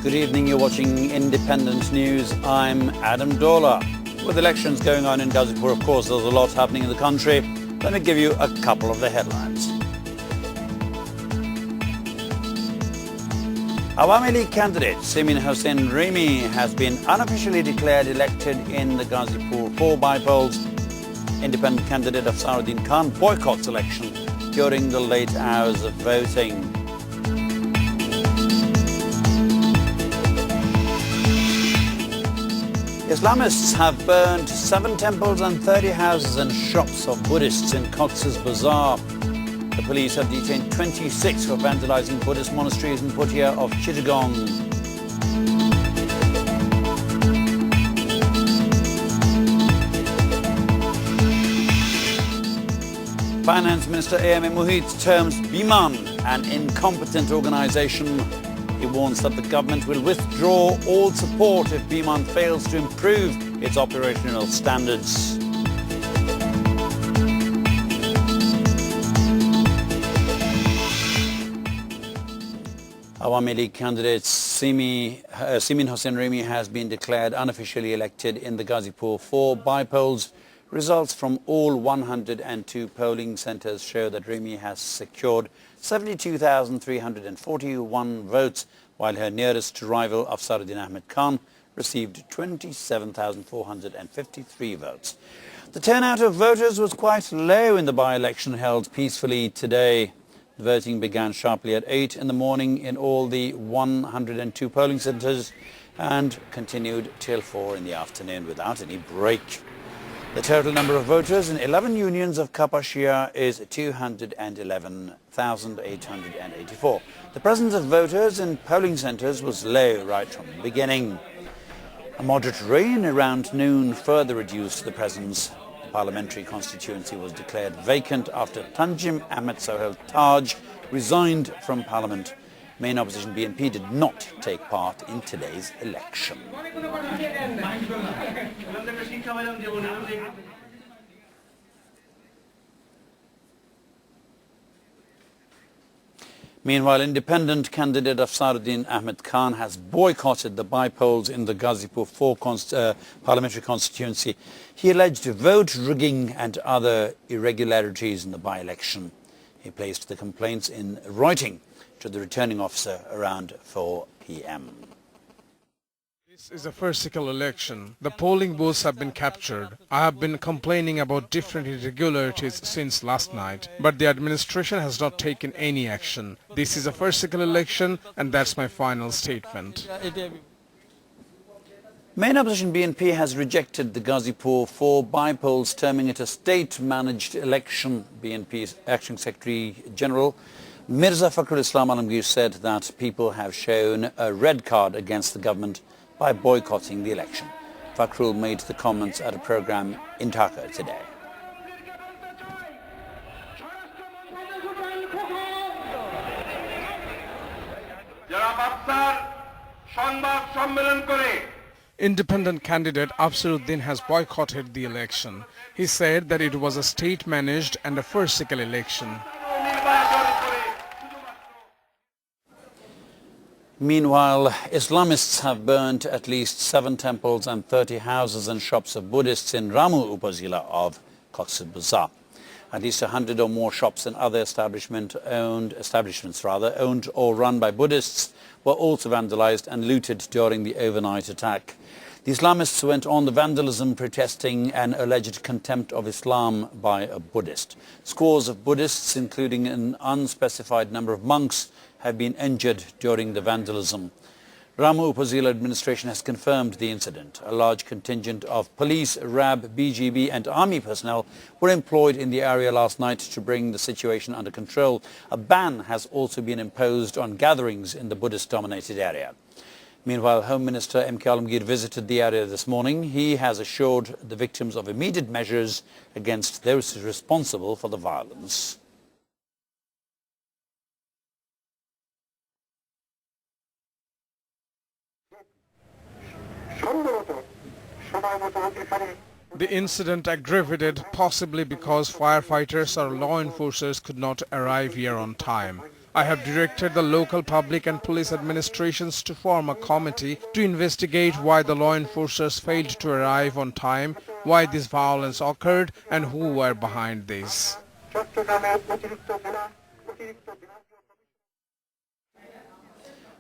Good evening, you're watching Independent News. I'm Adam Dawla. With elections going on in Gazipur, of course, there's a lot happening in the country. Let me give you a couple of the headlines. Awami League candidate Simin Hossain Rimi has been unofficially declared elected in the Gazipur 4 by-polls. Independent candidate Afsaruddin Khan boycotts election during the late hours of voting. Islamists have burned 7 temples and 30 houses and shops of Buddhists in Cox's Bazar. The police have detained 26 for vandalizing Buddhist monasteries in Putia of Chittagong. Finance Minister A.M.A. Mohit terms Biman an incompetent organisation. He warns that the government will withdraw all support if Biman fails to improve its operational standards. Awami League candidate Simin Hossain Rimi has been declared unofficially elected in the Gazipur 4 by-polls. Results from all 102 polling centres show that Rimi has secured 72,341 votes, while her nearest rival Afsaruddin Ahmed Khan received 27,453 votes. The turnout of voters was quite low in the by-election held peacefully today. The voting began sharply at 8 in the morning in all the 102 polling centres and continued till 4 in the afternoon without any break. The total number of voters in 11 unions of Kapashia is 211,884. The presence of voters in polling centres was low right from the beginning. A moderate rain around noon further reduced the presence. The parliamentary constituency was declared vacant after Tanjim Ahmed Sohail Taj resigned from parliament. Main opposition BNP did not take part in today's election. Meanwhile, independent candidate Afsaruddin Ahmed Khan has boycotted the by-polls in the Gazipur 4 parliamentary constituency. He alleged vote rigging and other irregularities in the by-election. He placed the complaints in writing to the returning officer around 4 p.m. This is a farcical election. The polling booths have been captured. I have been complaining about different irregularities since last night, but the administration has not taken any action. This is a farcical election, and that's my final statement. Main opposition BNP has rejected the Gazipur 4 by-polls, terming it a state-managed election. BNP's Acting Secretary General Mirza Fakhrul Islam Alamgir said that people have shown a red card against the government by boycotting the election. Fakhrul made the comments at a program in Dhaka today. Independent candidate Afsaruddin has boycotted the election. He said that it was a state-managed and a farcical election. Meanwhile, Islamists have burnt at least 7 temples and 30 houses and shops of Buddhists in Ramu Upazila of Cox's Bazar. At least 100 or more shops and other establishments owned or run by Buddhists were also vandalized and looted during the overnight attack. The Islamists went on the vandalism protesting an alleged contempt of Islam by a Buddhist. Scores of Buddhists, including an unspecified number of monks, have been injured during the vandalism. Ramu Upazila administration has confirmed the incident. A large contingent of police, RAB, BGB and army personnel were employed in the area last night to bring the situation under control. A ban has also been imposed on gatherings in the Buddhist-dominated area. Meanwhile, Home Minister M.K. Alamgir visited the area this morning. He has assured the victims of immediate measures against those responsible for the violence. The incident aggravated possibly because firefighters or law enforcers could not arrive here on time. I have directed the local public and police administrations to form a committee to investigate why the law enforcers failed to arrive on time, why this violence occurred and who were behind this.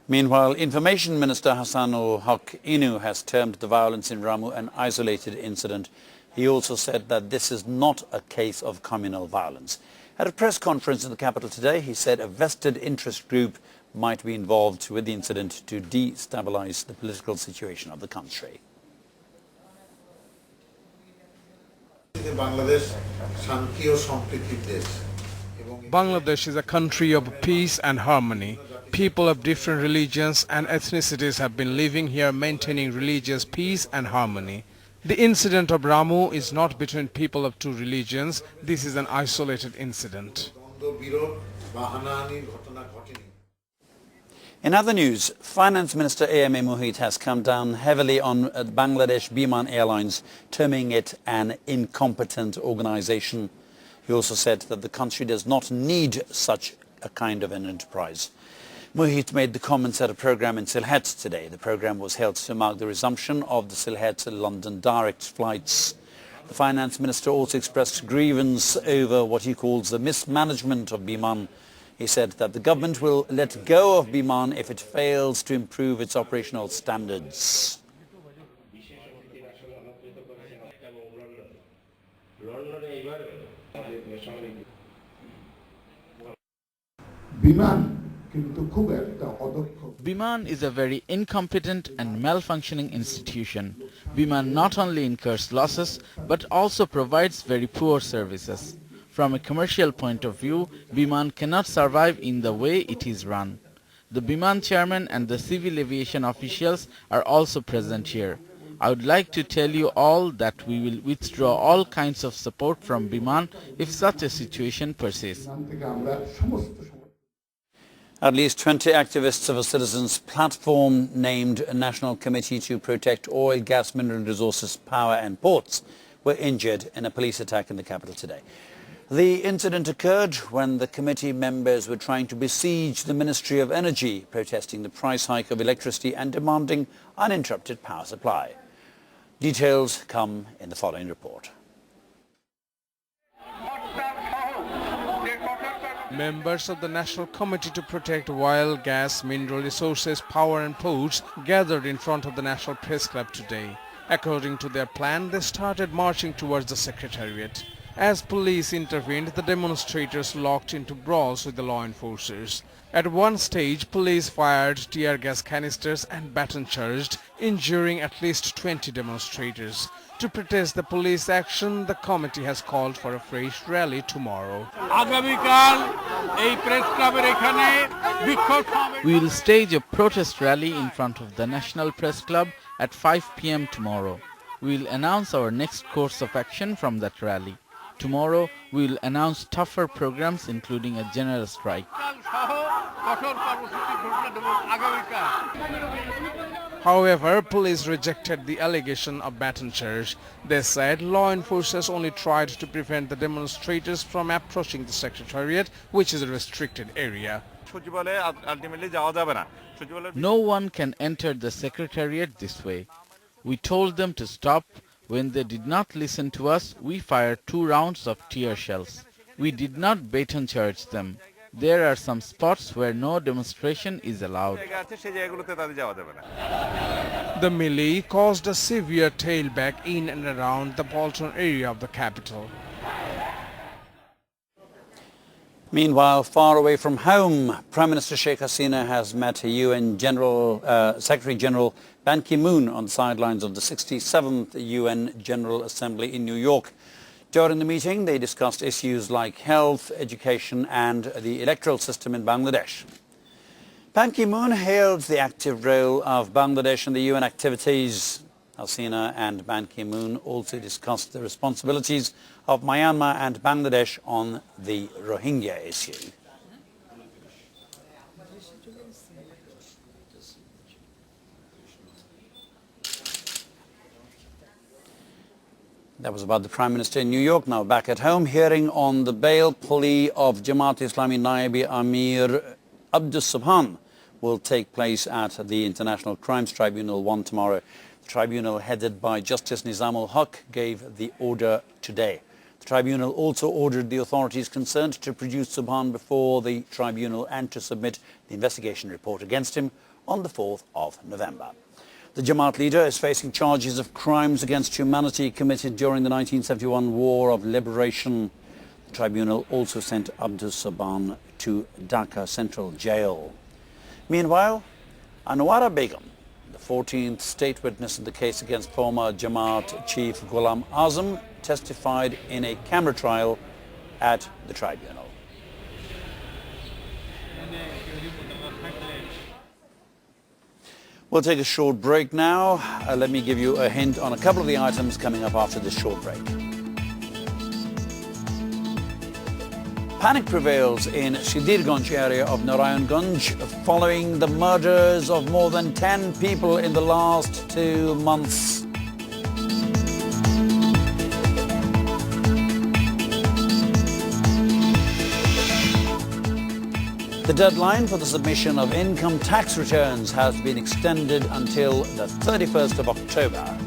Meanwhile, Information Minister Hassanul Inu has termed the violence in Ramu an isolated incident. He also said that this is not a case of communal violence. At a press conference in the capital today, he said a vested interest group might be involved with the incident to destabilize the political situation of the country. Bangladesh is a country of peace and harmony. People of different religions and ethnicities have been living here maintaining religious peace and harmony. The incident of Ramu is not between people of two religions. This is an isolated incident. In other news, Finance Minister A.M.A. Mohit has come down heavily on Bangladesh Biman Airlines, terming it an incompetent organization. He also said that the country does not need such a kind of an enterprise. Mohit made the comments at a program in Sylhet today. The program was held to mark the resumption of the Sylhet-London direct flights. The Finance Minister also expressed grievance over what he calls the mismanagement of Biman. He said that the government will let go of Biman if it fails to improve its operational standards. Biman is a very incompetent and malfunctioning institution. Biman not only incurs losses but also provides very poor services. From a commercial point of view, Biman cannot survive in the way it is run. The Biman chairman and the civil aviation officials are also present here. I would like to tell you all that we will withdraw all kinds of support from Biman if such a situation persists. At least 20 activists of a citizens' platform named National Committee to Protect Oil, Gas, Mineral Resources, Power and Ports were injured in a police attack in the capital today. The incident occurred when the committee members were trying to besiege the Ministry of Energy, protesting the price hike of electricity and demanding uninterrupted power supply. Details come in the following report. Members of the National Committee to Protect Oil, Gas, Mineral Resources, Power and Ports gathered in front of the National Press Club today. According to their plan, they started marching towards the Secretariat. As police intervened, the demonstrators locked into brawls with the law enforcers. At one stage, police fired tear gas canisters and baton charged, injuring at least 20 demonstrators. To protest the police action, the committee has called for a fresh rally tomorrow. We will stage a protest rally in front of the National Press Club at 5 p.m. tomorrow. We will announce our next course of action from that rally. Tomorrow, we will announce tougher programs including a general strike. However, police rejected the allegation of baton charge. They said law enforcers only tried to prevent the demonstrators from approaching the Secretariat, which is a restricted area. No one can enter the Secretariat this way. We told them to stop. When they did not listen to us, we fired 2 rounds of tear shells. We did not baton charge them. There are some spots where no demonstration is allowed. The melee caused a severe tailback in and around the Bolton area of the capital. Meanwhile, far away from home, Prime Minister Sheikh Hasina has met UN Secretary General Ban Ki-moon on the sidelines of the 67th UN General Assembly in New York. During the meeting, they discussed issues like health, education and the electoral system in Bangladesh. Ban Ki-moon hailed the active role of Bangladesh in the UN activities. Hasina and Ban Ki-moon also discussed the responsibilities of Myanmar and Bangladesh on the Rohingya issue. That was about the Prime Minister in New York. Now back at home, hearing on the bail plea of Jamaat Islami Naibi Amir Abdus Subhan will take place at the International Crimes Tribunal 1 tomorrow. The tribunal, headed by Justice Nizamul Haq, gave the order today. The tribunal also ordered the authorities concerned to produce Subhan before the tribunal and to submit the investigation report against him on the 4th of November. The Jamaat leader is facing charges of crimes against humanity committed during the 1971 War of Liberation. The tribunal also sent Abdus Subhan to Dhaka Central Jail. Meanwhile, Anwara Begum, the 14th state witness in the case against former Jamaat chief Ghulam Azam, testified in a camera trial at the tribunal. We'll take a short break now. Let me give you a hint on a couple of the items coming up after this short break. Panic prevails in Shidirganj area of Narayanganj following the murders of more than 10 people in the last 2 months. The deadline for the submission of income tax returns has been extended until the 31st of October.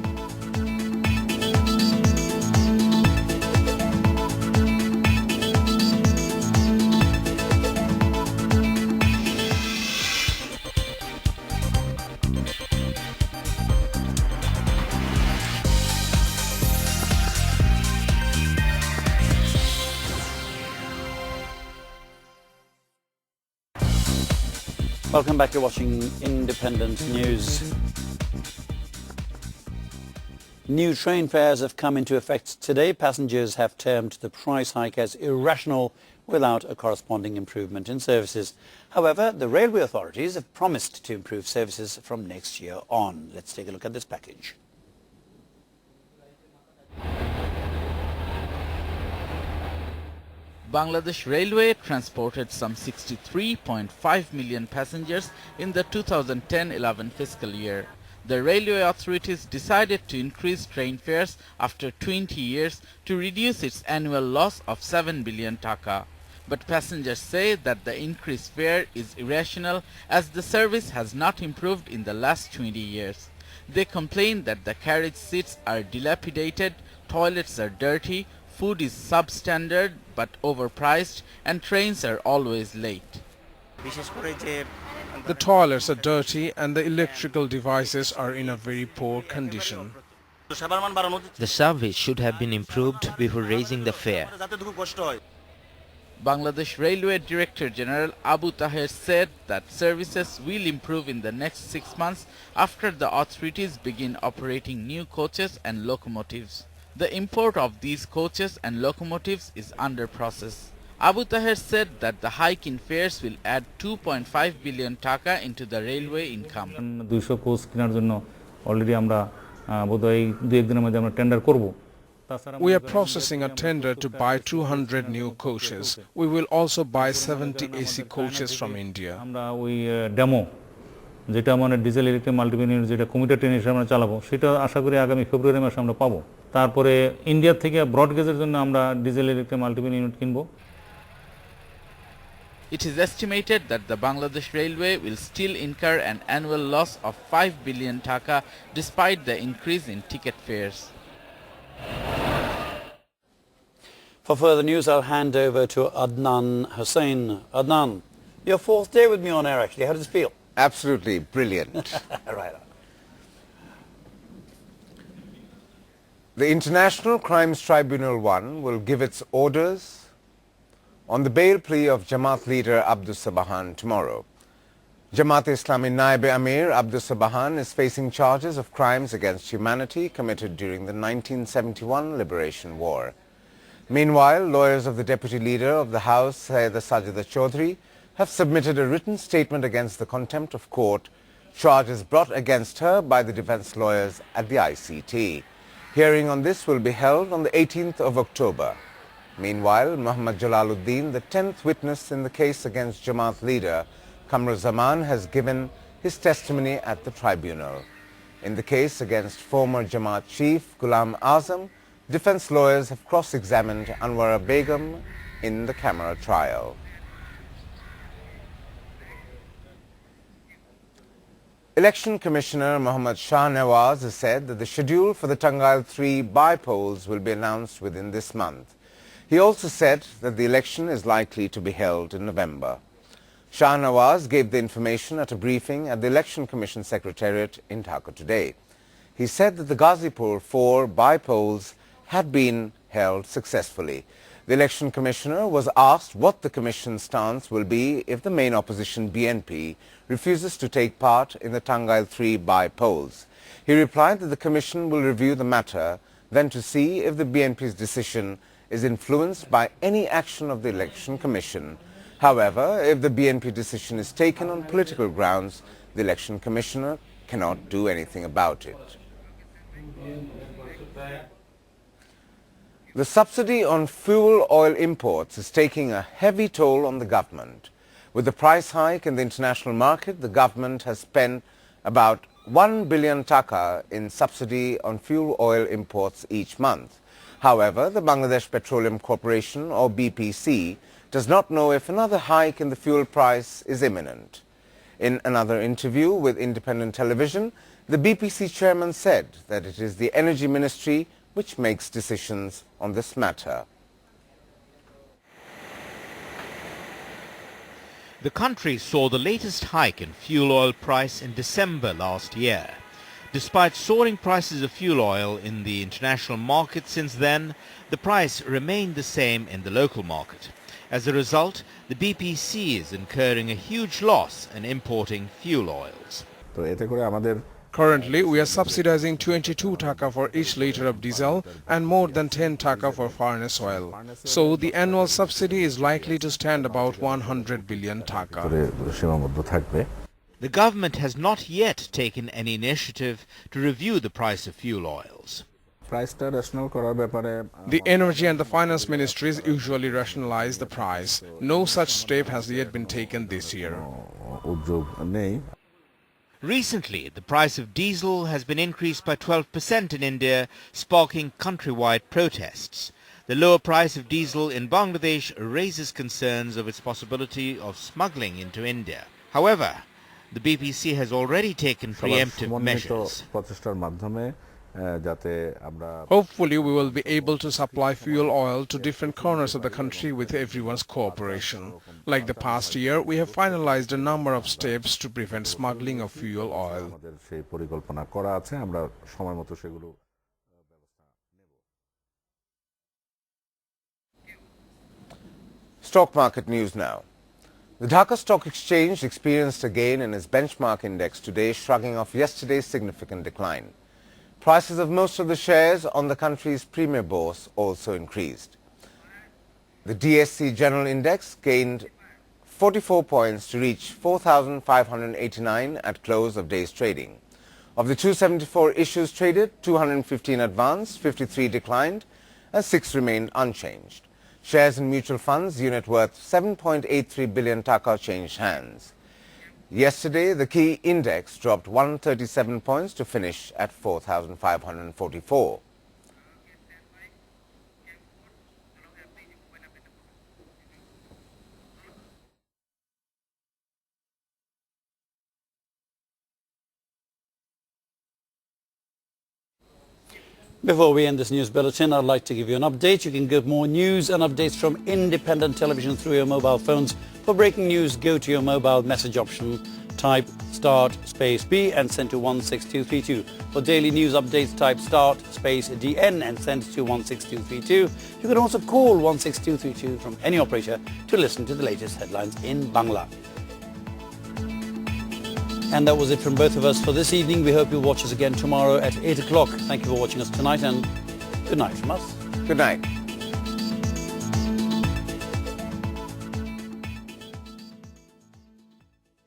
Welcome back. You're watching Independent News. New train fares have come into effect today. Passengers have termed the price hike as irrational without a corresponding improvement in services. However, the railway authorities have promised to improve services from next year on. Let's take a look at this package. Bangladesh Railway transported some 63.5 million passengers in the 2010-11 fiscal year. The railway authorities decided to increase train fares after 20 years to reduce its annual loss of 7 billion taka. But passengers say that the increased fare is irrational as the service has not improved in the last 20 years. They complain that the carriage seats are dilapidated, toilets are dirty, food is substandard but overpriced, and trains are always late. The toilets are dirty and the electrical devices are in a very poor condition. The service should have been improved before raising the fare. Bangladesh Railway Director General Abu Taher said that services will improve in the next 6 months after the authorities begin operating new coaches and locomotives. The import of these coaches and locomotives is under process. Abu Taher said that the hike in fares will add 2.5 billion taka into the railway income. 200 coach কেনার জন্য already আমরা বোধহয় 2-1 দিনের মধ্যে আমরা tender করব। We are processing a tender to buy 200 new coaches. We will also buy 70 AC coaches from India. আমরা ওই ডেমো যেটা মানে ডিজেল ইলেকট্রিক মাল্টিপল ইউনিট যেটা কমিউটার ট্রেন হিসেবে আমরা চালাবো সেটা আশা করি আগামী ফেব্রুয়ারি মাসে আমরা পাবো। তারপরে ইন্ডিয়া থেকে ব্রড গেজের জন্য আমরা ডিজেল ইলেকট্রিক মাল্টিপল ইউনিট কিনবো। It is estimated that the Bangladesh Railway will still incur an annual loss of 5 billion taka despite the increase in ticket fares. For further news, I'll hand over to Adnan Hussain. Adnan, your 4th day with me on air actually. How does it feel? Absolutely brilliant. Right on. The International Crimes Tribunal 1 will give its orders on the bail plea of Jamaat leader Abdus Subhan tomorrow. Jamaat-e-Islami Naib Amir Abdus Subhan is facing charges of crimes against humanity committed during the 1971 Liberation War. Meanwhile, lawyers of the deputy leader of the House, Syeda Sajida Chaudhry, have submitted a written statement against the contempt of court charges brought against her by the defense lawyers at the ICT. Hearing on this will be held on the 18th of October. Meanwhile, Muhammad Jalaluddin, the 10th witness in the case against Jamaat leader Kamruzaman, has given his testimony at the tribunal. In the case against former Jamaat chief Ghulam Azam, defense lawyers have cross-examined Anwara Begum in the camera trial. Election Commissioner Mohammad Shah Nawaz has said that the schedule for the Tangail 3 by-polls will be announced within this month. He also said that the election is likely to be held in November. Shah Nawaz gave the information at a briefing at the Election Commission Secretariat in Dhaka today. He said that the Ghazipur 4 by-polls had been held successfully. The Election Commissioner was asked what the Commission's stance will be if the main opposition BNP refuses to take part in the Tangail 3 by-polls. He replied that the Commission will review the matter, then to see if the BNP's decision is influenced by any action of the Election Commission. However, if the BNP decision is taken on political grounds, the Election Commissioner cannot do anything about it. The subsidy on fuel oil imports is taking a heavy toll on the government. With the price hike in the international market, the government has spent about 1 billion taka in subsidy on fuel oil imports each month. However, the Bangladesh Petroleum Corporation, or BPC, does not know if another hike in the fuel price is imminent. In another interview with independent television, the BPC chairman said that it is the Energy Ministry which makes decisions on this matter. The country saw the latest hike in fuel oil price in December last year. Despite soaring prices of fuel oil in the international market since then, the price remained the same in the local market. As a result, the BPC is incurring a huge loss in importing fuel oils. Currently, we are subsidizing 22 taka for each liter of diesel and more than 10 taka for furnace oil. So the annual subsidy is likely to stand about 100 billion taka. The government has not yet taken any initiative to review the price of fuel oils. The Energy and the Finance Ministries usually rationalize the price. No such step has yet been taken this year. Recently, the price of diesel has been increased by 12% in India, sparking countrywide protests. The lower price of diesel in Bangladesh raises concerns of its possibility of smuggling into India. However, the BPC has already taken preemptive measures. Hopefully, we will be able to supply fuel oil to different corners of the country with everyone's cooperation. Like the past year, we have finalized a number of steps to prevent smuggling of fuel oil. Stock market news now. The Dhaka Stock Exchange experienced a gain in its benchmark index today, shrugging off yesterday's significant decline. Prices of most of the shares on the country's premier bourse also increased. The DSC General Index gained 44 points to reach 4,589 at close of day's trading. Of the 274 issues traded, 215 advanced, 53 declined, and 6 remained unchanged. Shares in mutual funds, unit worth 7.83 billion taka, changed hands. Yesterday, the key index dropped 137 points to finish at 4,544. Before we end this news bulletin, I'd like to give you an update. You can get more news and updates from independent television through your mobile phones. For breaking news, go to your mobile message option, type start space B and send to 16232. For daily news updates, type start space DN and send to 16232. You can also call 16232 from any operator to listen to the latest headlines in Bangla. And that was it from both of us for this evening. We hope you'll watch us again tomorrow at 8 o'clock. Thank you for watching us tonight and good night from us. Good night.